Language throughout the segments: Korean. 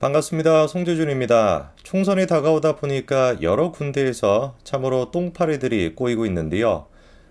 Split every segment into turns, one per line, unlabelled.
반갑습니다. 송재준입니다. 총선이 다가오다 보니까 여러 군데에서 참으로 똥파리들이 꼬이고 있는데요.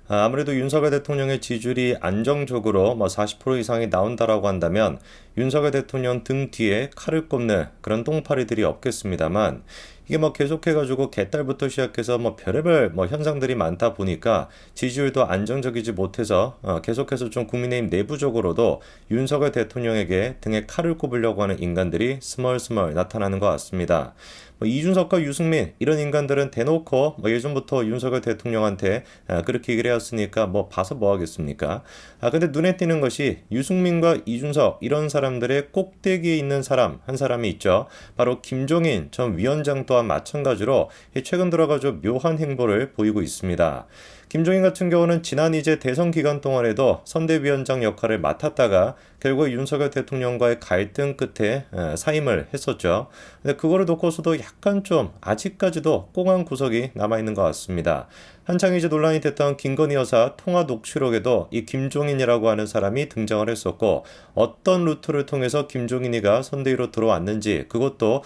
아무래도 윤석열 대통령의 지지율이 안정적으로 40% 이상이 나온다라고 한다면 윤석열 대통령 등 뒤에 칼을 꼽는 그런 똥파리들이 없겠습니다만 이게 계속해가지고 개딸부터 시작해서 별의별 현상들이 많다 보니까 지지율도 안정적이지 못해서 계속해서 좀 국민의힘 내부적으로도 윤석열 대통령에게 등에 칼을 꼽으려고 하는 인간들이 스멀스멀 나타나는 것 같습니다. 이준석과 유승민 이런 인간들은 대놓고 예전부터 윤석열 대통령한테 그렇게 얘기를 해왔으니까 봐서 뭐 하겠습니까? 근데 눈에 띄는 것이 유승민과 이준석 이런 사람들의 꼭대기에 있는 사람 한 사람이 있죠. 바로 김종인 전 위원장 또한 마찬가지로 최근 들어가지고 묘한 행보를 보이고 있습니다. 김종인 같은 경우는 지난 이제 대선 기간 동안에도 선대위원장 역할을 맡았다가 결국 윤석열 대통령과의 갈등 끝에 사임을 했었죠. 근데 그거를 놓고서도 약간 좀 아직까지도 꽁한 구석이 남아있는 것 같습니다. 한창 이제 논란이 됐던 김건희 여사 통화 녹취록에도 이 김종인이라고 하는 사람이 등장을 했었고 어떤 루트를 통해서 김종인이가 선대위로 들어왔는지 그것도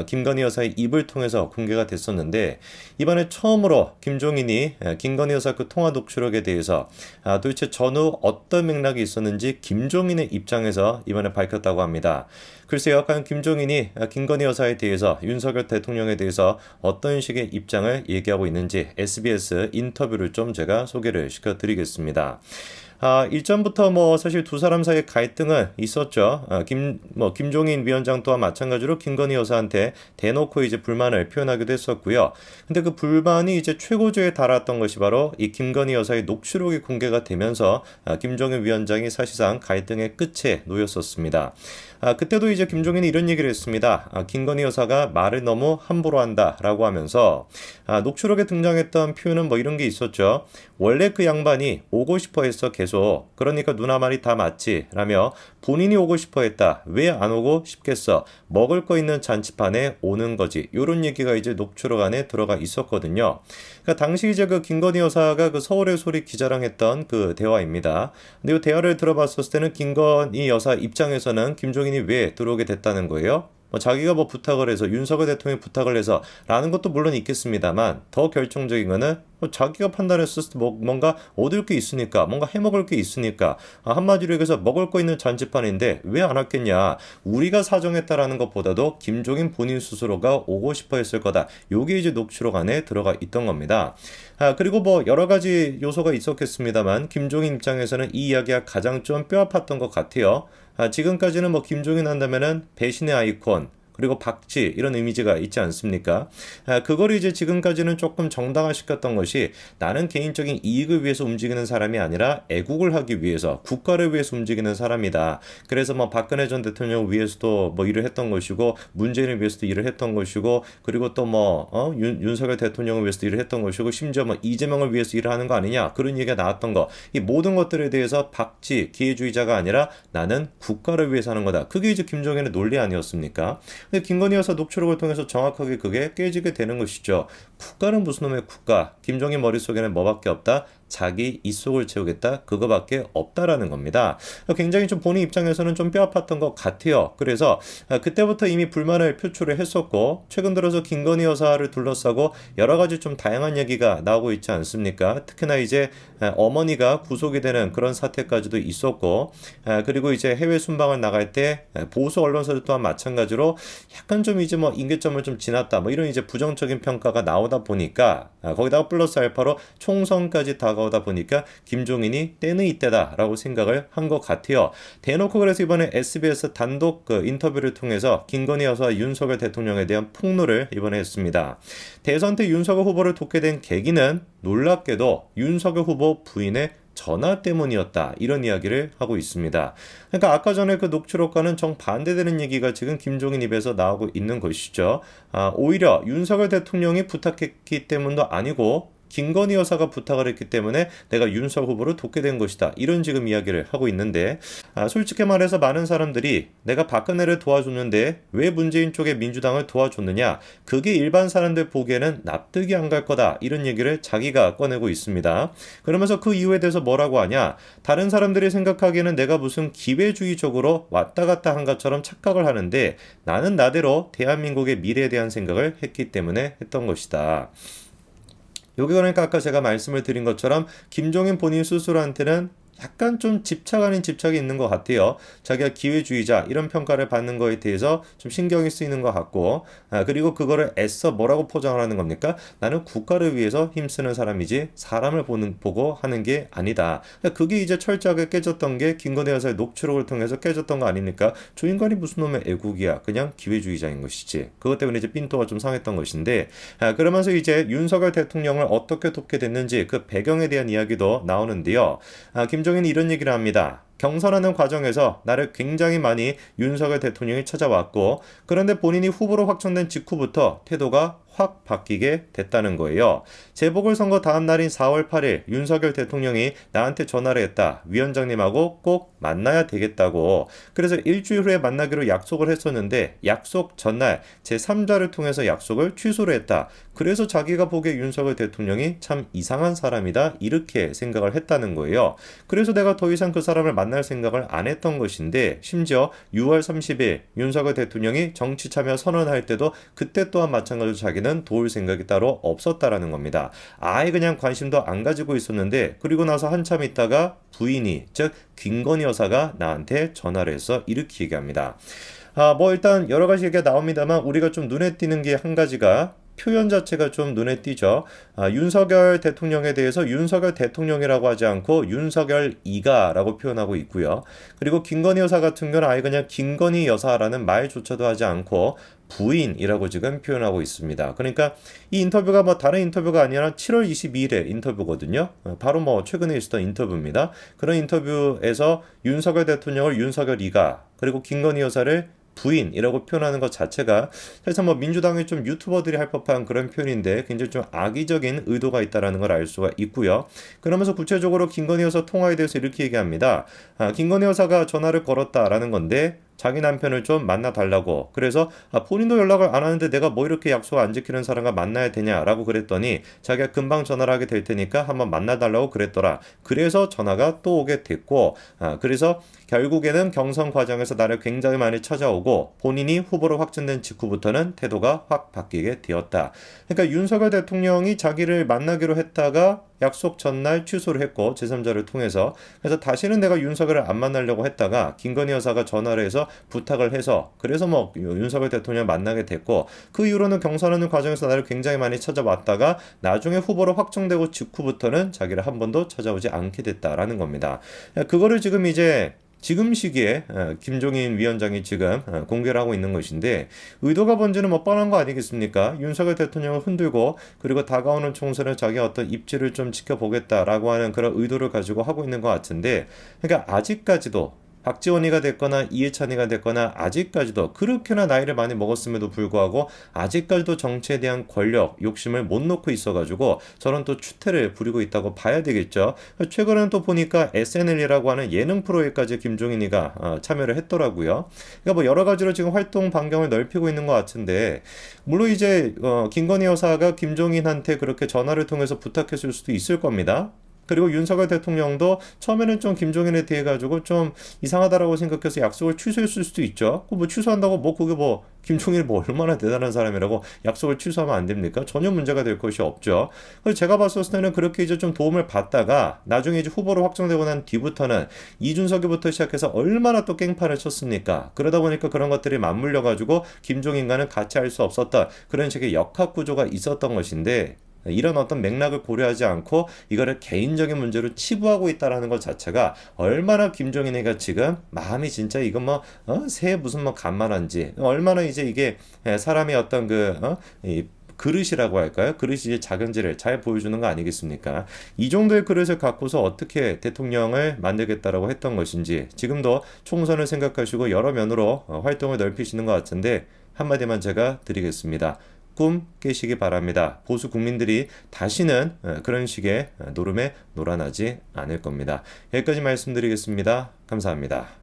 김건희 여사의 입을 통해서 공개가 됐었는데 이번에 처음으로 김종인이 김건희 여사 그 통화 녹취록에 대해서 도대체 전후 어떤 맥락이 있었는지 김종인의 입장에서 이번에 밝혔다고 합니다. 글쎄요, 약간 김종인이 김건희 여사에 대해서 윤석열 대통령에 대해서 어떤 식의 입장을 얘기하고 있는지 SBS 인터뷰를 좀 제가 소개를 시켜드리겠습니다. 일전부터 사실 두 사람 사이의 갈등은 있었죠. 김종인 위원장 또한 마찬가지로 김건희 여사한테 대놓고 이제 불만을 표현하기도 했었고요. 근데 그 불만이 이제 최고조에 달았던 것이 바로 이 김건희 여사의 녹취록이 공개가 되면서 김종인 위원장이 사실상 갈등의 끝에 놓였었습니다. 그때도 이제 김종인이 이런 얘기를 했습니다. 김건희 여사가 말을 너무 함부로 한다라고 하면서 녹취록에 등장했던 표현은 이런 게 있었죠. 원래 그 양반이 오고 싶어 했어 계속. 그러니까 누나 말이 다 맞지 라며 본인이 오고 싶어 했다. 왜 안 오고 싶겠어. 먹을 거 있는 잔치판에 오는 거지. 요런 얘기가 이제 녹취록 안에 들어가 있었거든요. 그러니까 당시 이제 그 김건희 여사가 그 서울의 소리 기자랑 했던 그 대화입니다. 근데 이 대화를 들어봤을 때는 김건희 여사 입장에서는 김종인이 왜 들어오게 됐다는 거예요? 자기가 부탁을 해서 윤석열 대통령이 부탁을 해서 라는 것도 물론 있겠습니다만 더 결정적인 거는 자기가 판단했을 때 뭔가 얻을 게 있으니까 뭔가 해먹을 게 있으니까 한마디로 얘기해서 먹을 거 있는 잔치판인데 왜 안 왔겠냐 우리가 사정했다라는 것보다도 김종인 본인 스스로가 오고 싶어 했을 거다 요게 이제 녹취록 안에 들어가 있던 겁니다. 그리고 여러 가지 요소가 있었겠습니다만 김종인 입장에서는 이 이야기가 가장 좀 뼈아팠던 것 같아요. 지금까지는 김종인 한다면은 배신의 아이콘 그리고 박쥐 이런 이미지가 있지 않습니까? 그걸 이제 지금까지는 조금 정당화시켰던 것이 나는 개인적인 이익을 위해서 움직이는 사람이 아니라 애국을 하기 위해서 국가를 위해서 움직이는 사람이다. 그래서 박근혜 전 대통령을 위해서도 일을 했던 것이고 문재인을 위해서도 일을 했던 것이고 그리고 또 윤석열 대통령을 위해서도 일을 했던 것이고 심지어 이재명을 위해서 일을 하는 거 아니냐 그런 얘기가 나왔던 거. 이 모든 것들에 대해서 박쥐 기회주의자가 아니라 나는 국가를 위해서 하는 거다. 그게 이제 김종인의 논리 아니었습니까? 근데 김건희 여사 녹취록을 통해서 정확하게 그게 깨지게 되는 것이죠. 국가는 무슨 놈의 국가? 김종인 머릿속에는 뭐밖에 없다? 자기 입속을 채우겠다 그거밖에 없다라는 겁니다. 굉장히 좀 본인 입장에서는 좀 뼈아팠던 것 같아요. 그래서 그때부터 이미 불만을 표출을 했었고 최근 들어서 김건희 여사를 둘러싸고 여러 가지 좀 다양한 얘기가 나오고 있지 않습니까? 특히나 이제 어머니가 구속이 되는 그런 사태까지도 있었고 그리고 이제 해외 순방을 나갈 때 보수 언론사들 또한 마찬가지로 약간 좀 이제 임계점을 좀 지났다 이런 이제 부정적인 평가가 나오다 보니까 거기다가 플러스 알파로 총선까지 다가오다 보니까 김종인이 때는 이때다라고 생각을 한 것 같아요. 대놓고 그래서 이번에 SBS 단독 그 인터뷰를 통해서 김건희 여사와 윤석열 대통령에 대한 폭로를 이번에 했습니다. 대선 때 윤석열 후보를 돕게 된 계기는 놀랍게도 윤석열 후보 부인의 전화 때문이었다 이런 이야기를 하고 있습니다. 그러니까 아까 전에 그 녹취록과는 정반대되는 얘기가 지금 김종인 입에서 나오고 있는 것이죠. 오히려 윤석열 대통령이 부탁했기 때문도 아니고 김건희 여사가 부탁을 했기 때문에 내가 윤석 후보를 돕게 된 것이다. 이런 지금 이야기를 하고 있는데 솔직히 말해서 많은 사람들이 내가 박근혜를 도와줬는데 왜 문재인 쪽의 민주당을 도와줬느냐. 그게 일반 사람들 보기에는 납득이 안 갈 거다. 이런 얘기를 자기가 꺼내고 있습니다. 그러면서 그 이유에 대해서 뭐라고 하냐. 다른 사람들이 생각하기에는 내가 무슨 기회주의적으로 왔다 갔다 한 것처럼 착각을 하는데 나는 나대로 대한민국의 미래에 대한 생각을 했기 때문에 했던 것이다. 여기 그러니까 아까 제가 말씀을 드린 것처럼 김종인 본인 스스로한테는 약간 좀 집착 아닌 집착이 있는 것 같아요. 자기가 기회주의자 이런 평가를 받는 거에 대해서 좀 신경이 쓰이는 것 같고 그리고 그거를 애써 뭐라고 포장을 하는 겁니까? 나는 국가를 위해서 힘쓰는 사람이지 사람을 보고 하는 게 아니다. 그러니까 그게 이제 철저하게 깨졌던 게 김건희 여사의 녹취록을 통해서 깨졌던 거 아닙니까? 저 인간이 무슨 놈의 애국이야. 그냥 기회주의자인 것이지. 그것 때문에 이제 삔또가 좀 상했던 것인데 그러면서 이제 윤석열 대통령을 어떻게 돕게 됐는지 그 배경에 대한 이야기도 나오는데요. 김종인이 이런 얘기를 합니다. 경선하는 과정에서 나를 굉장히 많이 윤석열 대통령이 찾아왔고 그런데 본인이 후보로 확정된 직후부터 태도가 확 바뀌게 됐다는 거예요. 재보궐선거 다음 날인 4월 8일 윤석열 대통령이 나한테 전화를 했다. 위원장님하고 꼭 만나야 되겠다고. 그래서 일주일 후에 만나기로 약속을 했었는데 약속 전날 제3자를 통해서 약속을 취소를 했다. 그래서 자기가 보기에 윤석열 대통령이 참 이상한 사람이다. 이렇게 생각을 했다는 거예요. 그래서 내가 더 이상 그 사람을 만날 생각을 안 했던 것인데 심지어 6월 30일 윤석열 대통령이 정치 참여 선언할 때도 그때 또한 마찬가지로 자기는 도울 생각이 따로 없었다라는 겁니다. 아예 그냥 관심도 안 가지고 있었는데 그리고 나서 한참 있다가 부인이 즉 김건희 여사가 나한테 전화를 해서 이렇게 얘기합니다. 뭐 일단 여러 가지 얘기가 나옵니다만 우리가 좀 눈에 띄는 게 한 가지가 표현 자체가 좀 눈에 띄죠. 윤석열 대통령에 대해서 윤석열 대통령이라고 하지 않고 윤석열 이가라고 표현하고 있고요. 그리고 김건희 여사 같은 경우는 아예 그냥 김건희 여사라는 말조차도 하지 않고 부인이라고 지금 표현하고 있습니다. 그러니까 이 인터뷰가 뭐 다른 인터뷰가 아니라 7월 22일의 인터뷰거든요. 바로 뭐 최근에 있었던 인터뷰입니다. 그런 인터뷰에서 윤석열 대통령을 윤석열 이가 그리고 김건희 여사를 부인이라고 표현하는 것 자체가 사실 뭐 민주당의 좀 유튜버들이 할 법한 그런 표현인데 굉장히 좀 악의적인 의도가 있다라는 걸 알 수가 있고요. 그러면서 구체적으로 김건희 여사 통화에 대해서 이렇게 얘기합니다. 김건희 여사가 전화를 걸었다라는 건데 자기 남편을 좀 만나달라고. 그래서 본인도 연락을 안 하는데 내가 뭐 이렇게 약속 안 지키는 사람과 만나야 되냐라고 그랬더니 자기가 금방 전화를 하게 될 테니까 한번 만나달라고 그랬더라. 그래서 전화가 또 오게 됐고 그래서 결국에는 경선 과정에서 나를 굉장히 많이 찾아오고 본인이 후보로 확정된 직후부터는 태도가 확 바뀌게 되었다. 그러니까 윤석열 대통령이 자기를 만나기로 했다가 약속 전날 취소를 했고 제3자를 통해서 그래서 다시는 내가 윤석열을 안 만나려고 했다가 김건희 여사가 전화를 해서 부탁을 해서 그래서 뭐 윤석열 대통령을 만나게 됐고 그 이후로는 경선하는 과정에서 나를 굉장히 많이 찾아왔다가 나중에 후보로 확정되고 직후부터는 자기를 한 번도 찾아오지 않게 됐다라는 겁니다. 그거를 지금 이제 지금 시기에 김종인 위원장이 지금 공개를 하고 있는 것인데 의도가 뭔지는 뭐 뻔한 거 아니겠습니까? 윤석열 대통령을 흔들고 그리고 다가오는 총선에 자기 어떤 입지를 좀 지켜보겠다라고 하는 그런 의도를 가지고 하고 있는 것 같은데 그러니까 아직까지도 박지원이가 됐거나 이해찬이가 됐거나 아직까지도 그렇게나 나이를 많이 먹었음에도 불구하고 아직까지도 정치에 대한 권력, 욕심을 못 놓고 있어가지고 저런 또 추태를 부리고 있다고 봐야 되겠죠. 최근에는 또 보니까 SNL이라고 하는 예능 프로에까지 김종인이가 참여를 했더라고요. 그러니까 뭐 여러 가지로 지금 활동 반경을 넓히고 있는 것 같은데 물론 이제 김건희 여사가 김종인한테 그렇게 전화를 통해서 부탁했을 수도 있을 겁니다. 그리고 윤석열 대통령도 처음에는 좀 김종인에 대해 가지고 좀 이상하다라고 생각해서 약속을 취소했을 수도 있죠. 뭐 취소한다고 뭐 그게 뭐 김종인이 뭐 얼마나 대단한 사람이라고 약속을 취소하면 안 됩니까? 전혀 문제가 될 것이 없죠. 그래서 제가 봤을 때는 그렇게 이제 좀 도움을 받다가 나중에 이제 후보로 확정되고 난 뒤부터는 이준석이부터 시작해서 얼마나 또 깽판을 쳤습니까? 그러다 보니까 그런 것들이 맞물려 가지고 김종인과는 같이 할 수 없었던 그런 식의 역학 구조가 있었던 것인데 이런 어떤 맥락을 고려하지 않고 이거를 개인적인 문제로 치부하고 있다라는 것 자체가 얼마나 김종인이가 지금 마음이 진짜 이거 뭐 새해 무슨 뭐 간만한지 얼마나 이제 이게 사람의 어떤 이 그릇이라고 할까요? 그릇이 이제 작은지를 잘 보여주는 거 아니겠습니까? 이 정도의 그릇을 갖고서 어떻게 대통령을 만들겠다라고 했던 것인지 지금도 총선을 생각하시고 여러 면으로 활동을 넓히시는 것 같은데 한마디만 제가 드리겠습니다. 꿈 깨시기 바랍니다. 보수 국민들이 다시는 그런 식의 노름에 놀아나지 않을 겁니다. 여기까지 말씀드리겠습니다. 감사합니다.